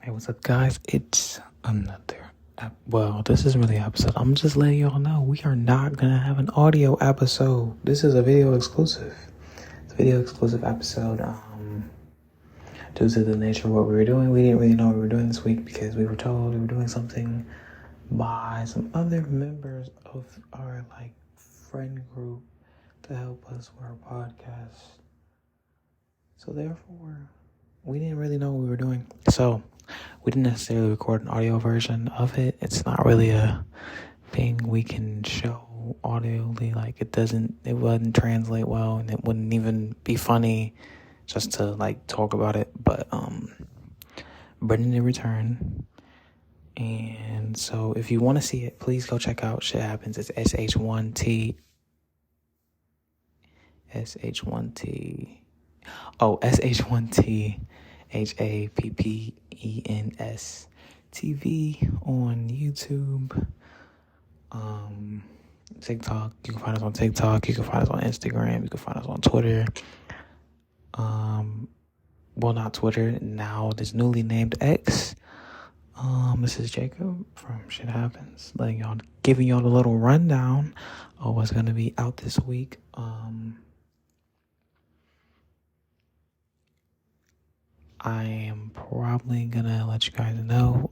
Hey, what's up, guys? It's another this isn't really an episode. I'm just letting y'all know we are not gonna have an audio episode. This is a video exclusive. It's a video exclusive episode. Due to the nature of what we were doing, we didn't really know what we were doing this week because we were told we were doing something by some other members of our friend group to help us with our podcast. So therefore, we didn't really know what we were doing. So we didn't necessarily record an audio version of it. It's not really a thing we can show audioly. It wouldn't translate well, and it wouldn't even be funny just to talk about it. But Brendon did return, and so if you want to see it, please go check out Sh1t Happens. It's Sh1t Happens TV on YouTube, TikTok. You can find us on TikTok. You can find us on Instagram. You can find us on Twitter. Not Twitter. Now it is newly named X. This is Jaycup from Sh1t Happens, giving y'all a little rundown of what's gonna be out this week. I am probably gonna let you guys know.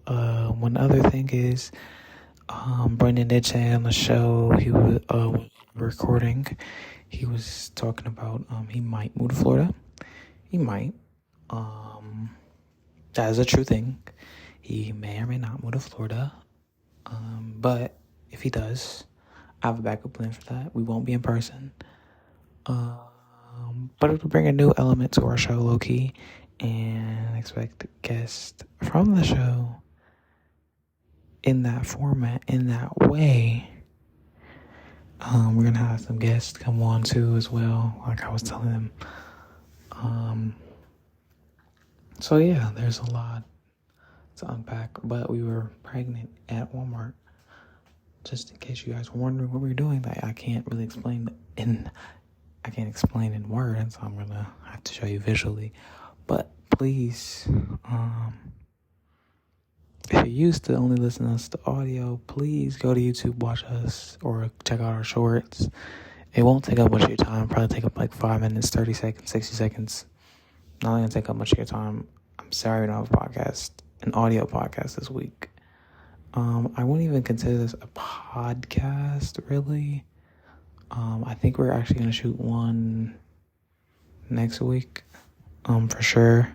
One other thing is, Brendon did say on the show he was recording. He was talking about he might move to Florida. He might. That is a true thing. He may or may not move to Florida. But if he does, I have a backup plan for that. We won't be in person. But it'll bring a new element to our show, low key. And expect guests from the show in that format, in that way. We're gonna have some guests come on too as well, like I was telling them. So yeah, there's a lot to unpack. But we were pregnant at Walmart. Just in case you guys were wondering what we were doing, I can't really explain in words. I'm gonna have to show you visually. But please, if you're used to only listening to us to audio, please go to YouTube, watch us, or check out our shorts. It won't take up much of your time. It'll probably take up 5 minutes, 30 seconds, 60 seconds. Not going to take up much of your time. I'm sorry we don't have an audio podcast this week. I wouldn't even consider this a podcast, really. I think we're actually going to shoot one next week. For sure.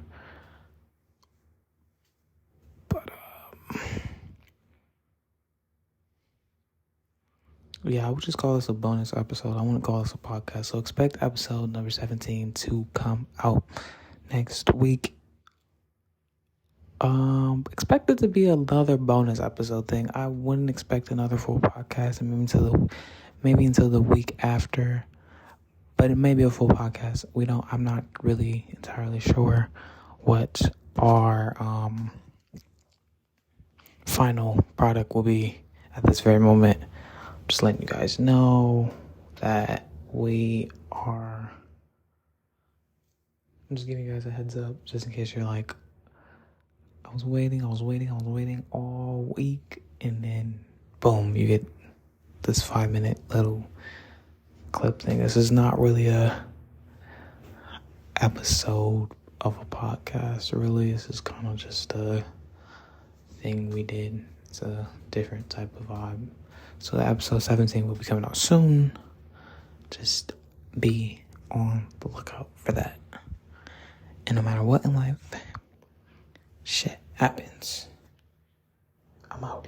But, yeah, I would just call this a bonus episode. I wouldn't call this a podcast. So expect episode number 17 to come out next week. Expect it to be another bonus episode thing. I wouldn't expect another full podcast, and maybe until the week after. But it may be a full podcast. I'm not really entirely sure what our final product will be at this very moment. I'm just letting you guys know that I'm just giving you guys a heads up, just in case you're I was waiting all week, and then boom, you get this 5-minute little clip thing. This is not really a episode of a podcast, really. This is kind of just a thing we did. It's a different type of vibe. So the episode 17 will be coming out soon. Just be on the lookout for that. And no matter what in life, shit happens. I'm out.